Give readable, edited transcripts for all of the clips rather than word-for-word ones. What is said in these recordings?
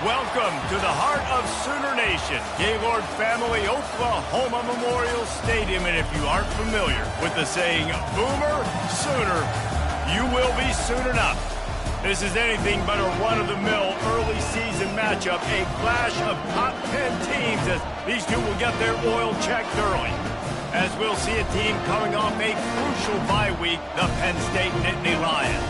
Welcome to the heart of Sooner Nation, Gaylord Family Oklahoma Memorial Stadium. And if you aren't familiar with the saying, Boomer Sooner, you will be soon enough. This is anything but a run-of-the-mill early season matchup, a clash of top 10 teams as these two will get their oil checked early. As we'll see a team coming off a crucial bye week, the Penn State Nittany Lions,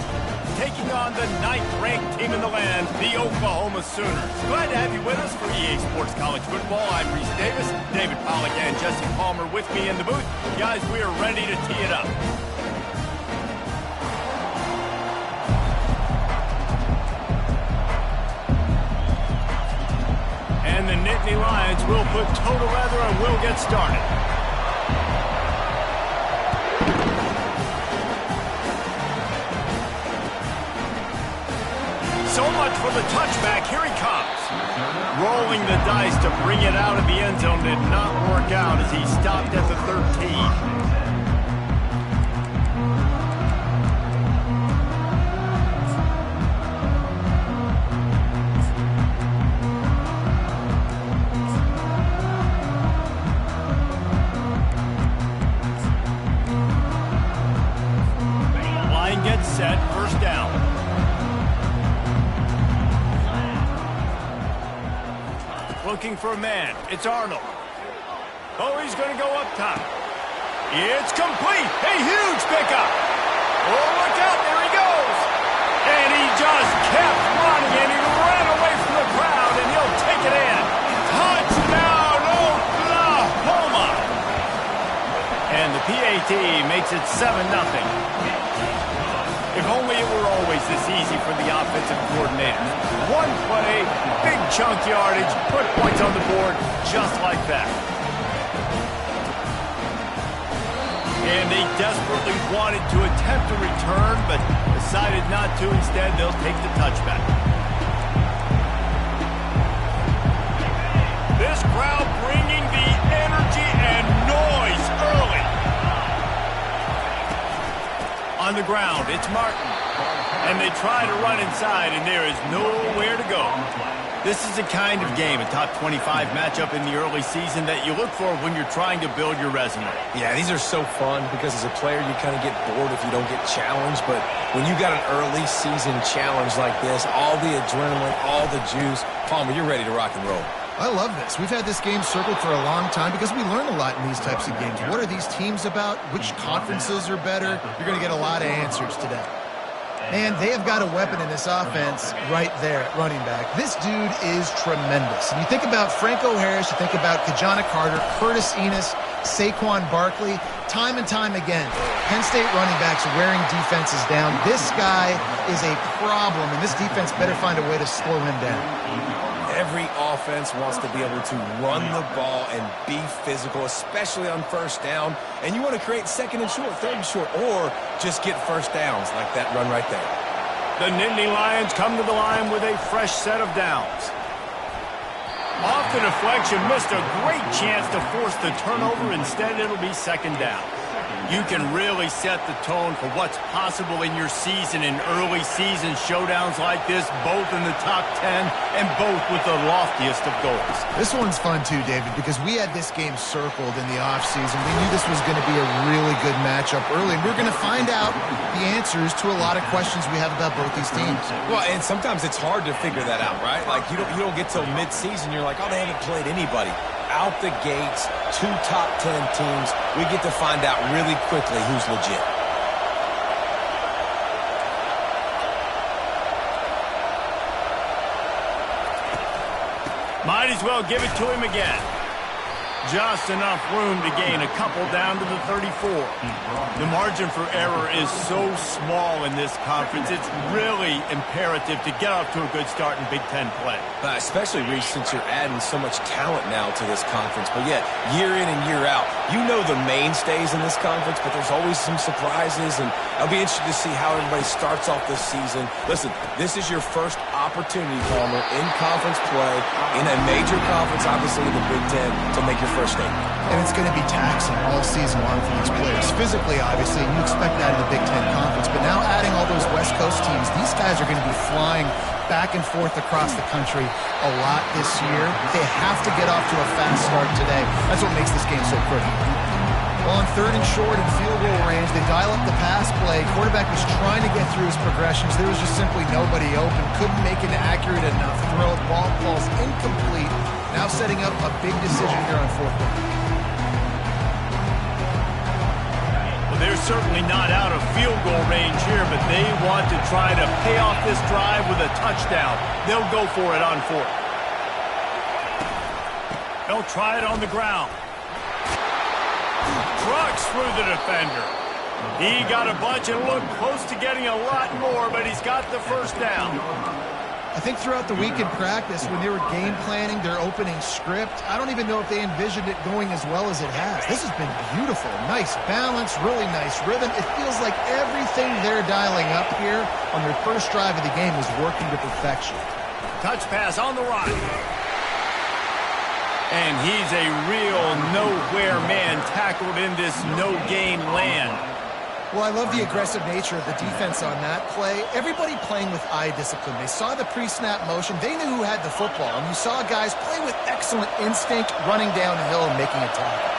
taking on the 9th-ranked team in the land, the Oklahoma Sooners. Glad to have you with us for EA Sports College Football. I'm Reese Davis, David Pollack, and Jesse Palmer with me in the booth. Guys, we are ready to tee it up. And the Nittany Lions will put toe to leather and will get started. So much for the touchback. Here he comes. Rolling the dice to bring it out of the end zone did not work out as he stopped at the 13. Line gets set. First down. Looking for a man. It's Arnold. Oh, he's going to go up top. It's complete. A huge pickup. Oh, look out. There he goes. And he just kept running, and he ran away from the crowd, and he'll take it in. Touchdown, Oklahoma. And the PAT makes it 7-0. If only it were always this easy for the offensive coordinator. One play, big chunk yardage, put points on the board just like that. And they desperately wanted to attempt a return, but decided not to. Instead, they'll take the touchback. This crowd bringing the energy and noise early. On the ground, it's Martin. And they try to run inside, and there is nowhere to go. This is the kind of game, a top 25 matchup in the early season, that you look for when you're trying to build your resume. Yeah, these are so fun because as a player, you kind of get bored if you don't get challenged. But when you got an early season challenge like this, all the adrenaline, all the juice, Palmer, you're ready to rock and roll. I love this. We've had this game circled for a long time because we learn a lot in these types of games. What are these teams about? Which conferences are better? You're going to get a lot of answers today. And they have got a weapon in this offense right there at running back. This dude is tremendous. And you think about Franco Harris, you think about Kajana Carter, Curtis Enos, Saquon Barkley, time and time again, Penn State running backs wearing defenses down. This guy is a problem, and this defense better find a way to slow him down. Every offense wants to be able to run the ball and be physical, especially on first down. And you want to create second and short, third and short, or just get first downs like that run right there. The Nittany Lions come to the line with a fresh set of downs. Off the deflection, missed a great chance to force the turnover. Instead, it'll be second down. You can really set the tone for what's possible in your season in early season showdowns like this, both in the top 10 and both with the loftiest of goals. This one's fun too, David, because we had this game circled in the offseason. We knew this was going to be a really good matchup early, and we're going to find out the answers to a lot of questions we have about both these teams. Well, and sometimes it's hard to figure that out, right? Like, you don't get till mid-season, you're like, oh, they haven't played anybody. Out the gates, 2 top 10 teams. We get to find out really quickly who's legit. Might as well give it to him again. Just enough room to gain a couple down to the 34. The margin for error is so small in this conference, it's really imperative to get off to a good start in Big Ten play. Especially, Reece, since you're adding so much talent now to this conference. But yet, year in and year out, you know the mainstays in this conference, but there's always some surprises, and I'll be interested to see how everybody starts off this season. Listen, this is your first opportunity, Palmer, in conference play, in a major conference, obviously in the Big Ten, to make your first statement. And it's going to be taxing all season long for these players. Physically, obviously, and you expect that in the Big Ten Conference. But now adding all those West Coast teams, these guys are going to be flying back and forth across the country a lot this year. They have to get off to a fast start today. That's what makes this game so critical. Well, on 3rd and short and field goal range, they dial up the pass play. Quarterback was trying to get through his progressions. There was just simply nobody open. Couldn't make an accurate enough throw. Ball falls incomplete. Now setting up a big decision here on 4th down. Well, they're certainly not out of field goal range here, but they want to try to pay off this drive with a touchdown. They'll go for it on 4th. They'll try it on the ground. Trucks through the defender. He got a bunch and looked close to getting a lot more, but he's got the first down. I think throughout the week in practice, when they were game planning their opening script, I don't even know if they envisioned it going as well as it has. This has been beautiful. Nice balance, really nice rhythm. It feels like everything they're dialing up here on their first drive of the game is working to perfection. Touch pass on the right. And he's a real nowhere man tackled in this no-gain land. Well, I love the aggressive nature of the defense on that play. Everybody playing with eye discipline. They saw the pre-snap motion. They knew who had the football. And you saw guys play with excellent instinct, running downhill and making a tackle.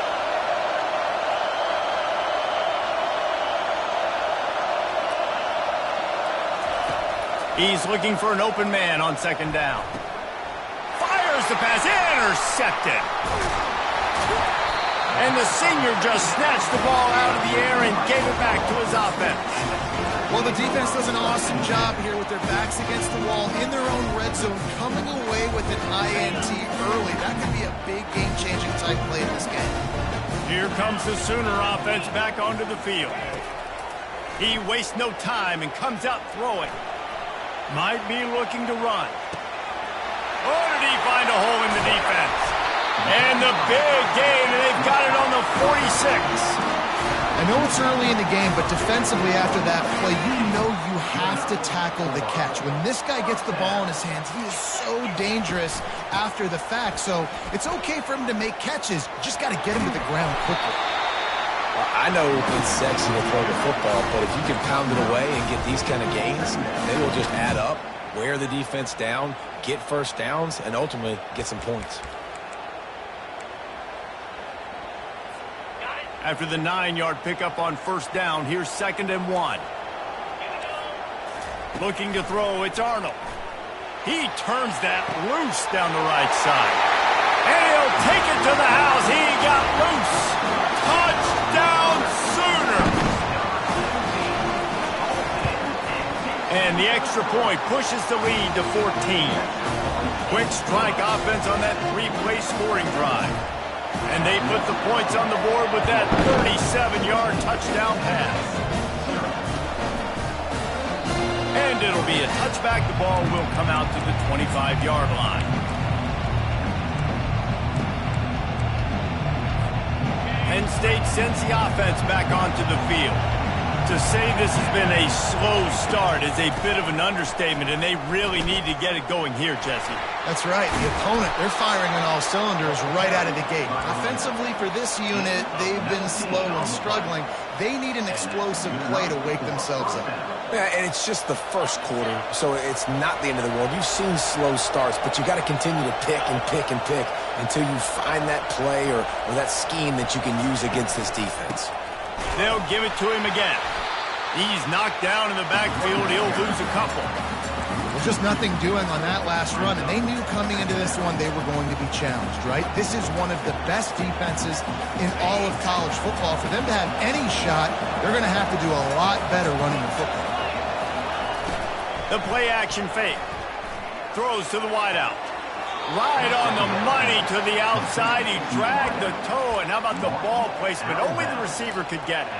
He's looking for an open man on 2nd down. Fires the pass, intercepted. And the senior just snatched the ball out of the air and gave it back to his offense. Well, the defense does an awesome job here with their backs against the wall in their own red zone, coming away with an INT early. That could be a big game-changing type play in this game. Here comes the Sooner offense back onto the field. He wastes no time and comes out throwing. Might be looking to run. Oh, did he find a hole in the defense? And the big gain, and they've got it on the 46. I know it's early in the game, but defensively after that play, you know you have to tackle the catch. When this guy gets the ball in his hands, he is so dangerous after the fact. So it's okay for him to make catches. You just got to get him to the ground quickly. Well, I know it's sexy to throw the football, but if you can pound it away and get these kind of gains, they will just add up, wear the defense down, get first downs, and ultimately get some points. After the 9-yard pickup on 1st down, here's 2nd and 1. Looking to throw, it's Arnold. He turns that loose down the right side. And he'll take it to the house. He got loose. Touchdown, Sooner. And the extra point pushes the lead to 14. Quick strike offense on that 3-play scoring drive. And they put the points on the board with that 37-yard touchdown pass. And it'll be a touchback. The ball will come out to the 25-yard line. Penn State sends the offense back onto the field. To say this has been a slow start is a bit of an understatement, and they really need to get it going here, Jesse. That's right. The opponent, they're firing on all cylinders right out of the gate. Offensively, for this unit, they've been slow and struggling. They need an explosive play to wake themselves up. Yeah, and it's just the first quarter, so it's not the end of the world. You've seen slow starts, but you got to continue to pick and pick and pick until you find that play or that scheme that you can use against this defense. They'll give it to him again. He's knocked down in the backfield. He'll lose a couple. Well, just nothing doing on that last run, and they knew coming into this one they were going to be challenged, right? This is one of the best defenses in all of college football. For them to have any shot, they're going to have to do a lot better running the football. The play-action fake. Throws to the wideout. Right on the money to the outside. He dragged the toe, and how about the ball placement? Only the receiver could get it.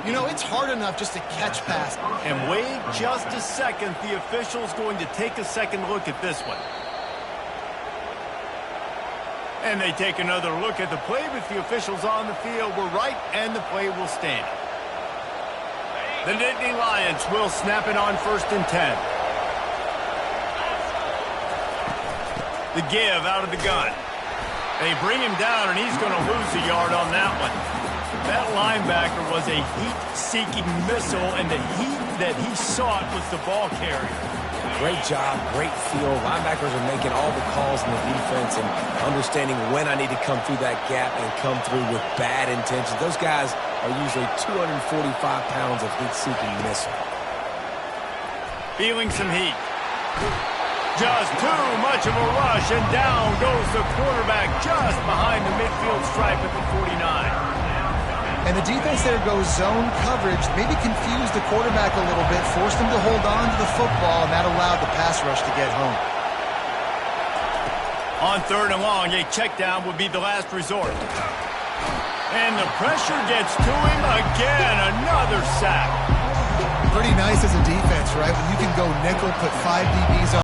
You know, it's hard enough just to catch pass. And wait just a second. The official's going to take a second look at this one. And they take another look at the play with the officials on the field. We're right, and the play will stand. The Nittany Lions will snap it on 1st and 10. The give out of the gun. They bring him down, and he's going to lose a yard on that one. That linebacker was a heat-seeking missile, and the heat that he sought was the ball carrier. Great job, great feel. Linebackers are making all the calls in the defense and understanding when I need to come through that gap and come through with bad intentions. Those guys are usually 245 pounds of heat-seeking missile. Feeling some heat. Just too much of a rush, and down goes the quarterback just behind the midfield stripe at the 49. And the defense there goes zone coverage, maybe confused the quarterback a little bit, forced him to hold on to the football, and that allowed the pass rush to get home. On 3rd and long, a check down would be the last resort. And the pressure gets to him again, another sack. Pretty nice as a defense, right? When you can go nickel, put 5 DBs on